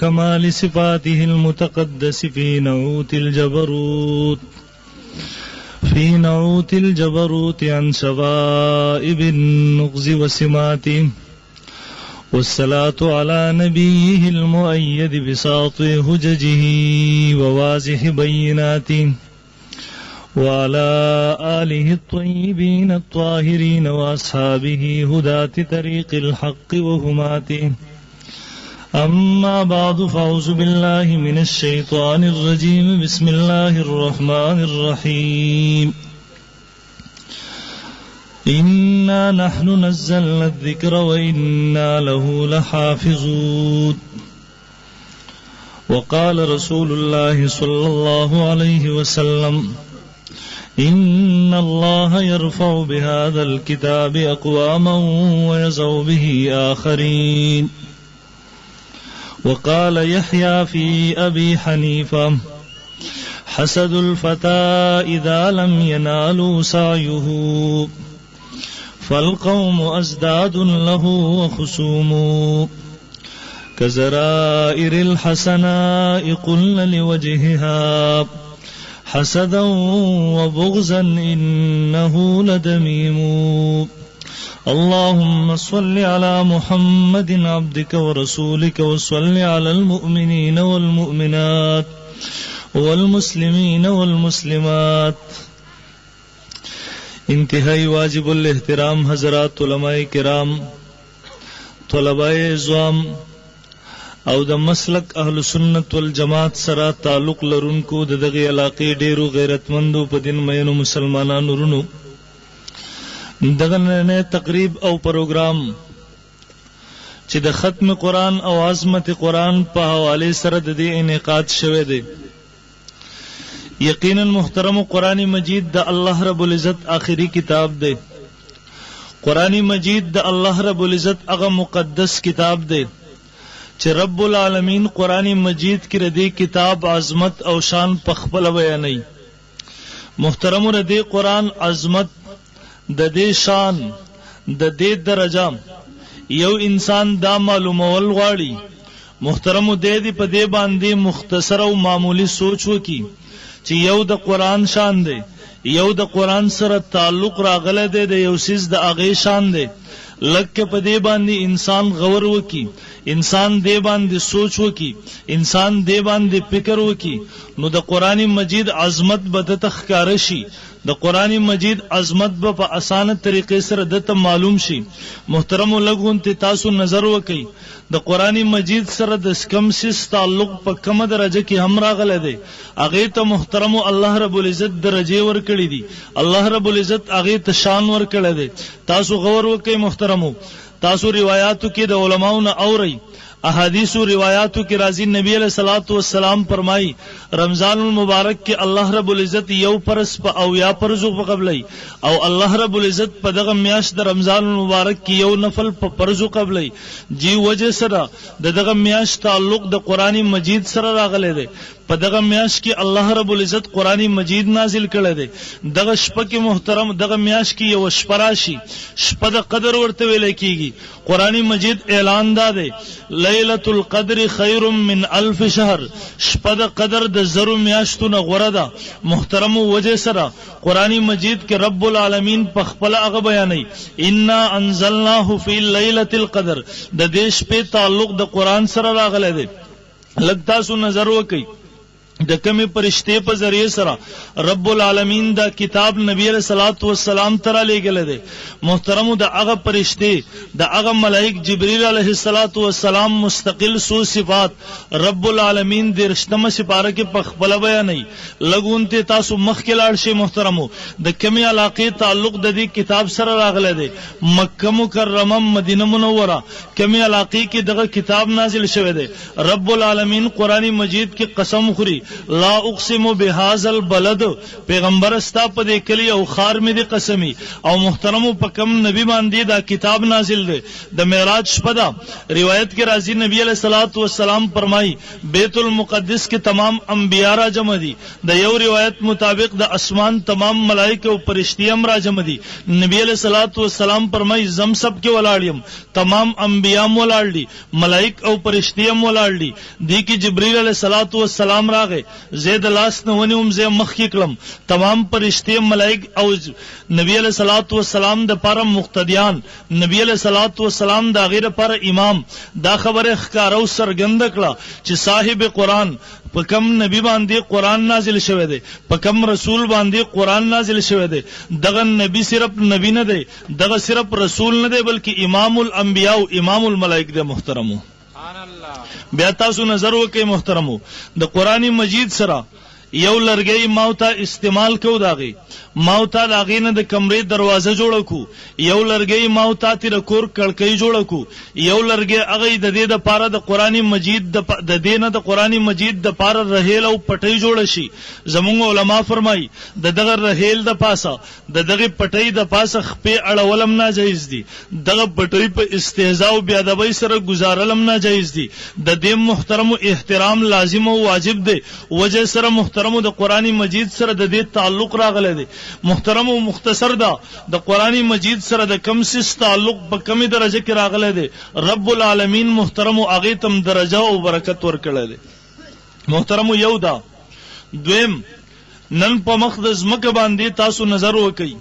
كمال صفاته المتقدس في نعوت الجبروت عن شوائب النغز وسماته، والصلاة على نبيه المؤيد بساط هججه وواضح بيناته، وعلى آله الطيبين الطاهرين وأصحابه هداة طريق الحق وهماته. أما بعد، فأعوذ بالله من الشيطان الرجيم. بسم الله الرحمن الرحيم. إنا نحن نزلنا الذكر وإنا له لحافظون. وقال رسول الله صلى الله عليه وسلم: إن الله يرفع بهذا الكتاب أقواما ويضع به آخرين. وقال يحيى في أبي حنيفة: حسد الفتى إذا لم ينالوا سعيه، فالقوم أزداد له وخصوم، كزرائر الحسناء قلن لوجهها، حسدا وبغزا إنه لدميم. اللهم صل على محمد عبدك ورسولك، وصل على المؤمنين والمؤمنات والمسلمين والمسلمات. انتہائی واجب الاحترام حضرات علماء کرام، طلباء عزام او د مسلک اهل سنت والجماعت سره تعلق لرونکو د دغه علاقې ډیرو غیرتمندو په دین مینو مسلمانانو رونو، دغه نه تقریب او پروګرام چې د ختم قرآن او عظمت قرآن په حواله سره د دې انعقاد شوه دی. یقینا محترم قرآن مجید د الله رب العزت آخری کتاب دی. قرآن مجید د الله رب العزت هغه مقدس کتاب دی چې رب العالمین قرآن مجید کې ردی کتاب عظمت او شان په خپل بیانوي. محترم ردی قرآن عظمت د دې شان د دې درجه یو انسان دا معلومول غواړي، محترم دې په دې باندې مختصر او معمولی سوچ وکي چې یو د قرآن شان دی، یو د قرآن سره تعلق راغله دی، د یو سیز د هغې شان دی. لکه په دې باندې انسان غور وکي، انسان دې باندې سوچ وکي، انسان دې باندې فکر وکي، نو د قرآن مجید عظمت به دته ښکاره شي، د قرآن مجید عظمت به په اسانه طریقې سره دته معلوم شي. محترم لګون ته تاسو نظر وکي د قرآن مجید سره د کم سیس تعلق په کومه درجه کې هم راغله دی، هغه ته محترم الله رب العزت درجه ورکړي دي، الله رب العزت هغه ته شان ورکړي دي. تاسو غور وکي محترمو، تاسو روایتو کې د علماو نه اوري، احادیث و روایاتو کی راضی نبی علیہ الصلوۃ والسلام فرمائی رمضان المبارک کے اللہ رب العزت یو پرس پا او یا پرزو پا قبلی، او اللہ رب العزت پا دغم میاش دا رمضان المبارک کی یو نفل پا پرزو قبلی. جی وجہ سرا دا دغم میاش تعلق دا قرآن مجید سرا راغلے دے، پا دغم میاش کی اللہ رب العزت قرآن مجید نازل کردے دے. دغ شپا کی محترم دغم میاش کی یو شپراشی شپا دا قدر ورتوے لکی گی. قرآن مجید اعلان دا دے لیلۃ القدر خیر من الف شہر، شپه د قدر د زرو میاشتونه غوره ده. محترم وجه سره قرآن مجید کې رب العالمین په خپل هغه بیانوي انا انزلناه فی لیلۃ القدر، د دې شپې تعلق د قرآن سره راغلی دی. لږ تاسو نظر وکئ د کمی پرشتے په ذریعے سره رب العالمین دا کتاب نبی علیہ الصلوۃ والسلام ترا لے گلے دے. محترم دا هغه پرشتے دا هغه ملائک جبرئیل علیہ الصلوۃ والسلام مستقل سو صفات رب العالمین د رشتمه سپاره کې په خپل بیانای. لګون ته تاسو مخ کې لاړ شي محترمو، د کمی علاقې تعلق د دې کتاب سره راغله دے. مکه مکرمه مدینه منوره کمی علاقې کې دغه کتاب نازل شوه دے. رب العالمین قرآن مجید کې قسم خوري لا اقسم بهذا البلد پیغمبر استا په دې کلی او خار مې دې قسمی او محترم په کم نبی باندې دا کتاب نازل دی د معراج شپه دا روایت کې راځي نبی علیہ الصلوۃ والسلام فرمایي بیت المقدس کې تمام انبیاء را جمع دي د یو روایت مطابق د اسمان تمام ملائکه او فرشتي هم را جمع دي نبی علیہ الصلوۃ والسلام فرمایي زمسب کې ولاړ تمام انبیاء ولاړ دي ملائک او فرشتي هم ولاړ دي دی کې جبرئیل علیہ الصلوۃ والسلام راغې زید لاس نه ونیوم زه مخ کې کلم تمام فرشتي ملائک او نبی علیہ الصلوۃ والسلام د پاره مقتدیان نبی علیہ الصلوۃ والسلام د غیر پر امام دا خبره ښکارو سرګند کړه چې صاحب قرآن په کم نبی باندې قرآن نازل شوی دی په کم رسول باندې قرآن نازل شوی دی دغه نبی صرف نبی نه دی دغه صرف رسول نه دی بلکې امام الانبیاء او امام الملائک دی محترمو بیا تاسو نظر وکئ محترمو د قرآن مجید سره یو لرګي ماوتا استعمال کو داغي ماوتا داغي نه د کمرې دروازه جوړ کو یو لرګي ماوتا تیر کور کړکۍ جوړ کو یو لرګي هغه د دې د پاره د قرآن مجید د دینه د قرآن مجید د پاره رهیل او پټي جوړ شي زموږ علما فرمای د دغه رهیل د پاسه د دغه پټي د پاسه خپې اړولم ناجایز دي دغه پټي په استهزاء او بی ادبی سره گزارلم ناجایز دي د دې محترم احترام لازم او واجب دی وجه سره محترم د قرآن مجید سره د دې تعلق راغلی دی محترم او مختصر دا د قرآن مجید سره د کم سیس تعلق په کمی درجه کې راغلی دی رب العالمین محترم او هغه تم درجه او برکت ورکړی دی محترم یو دا دویم نن په مخ د ځمکه باندې تاسو نظر وکئ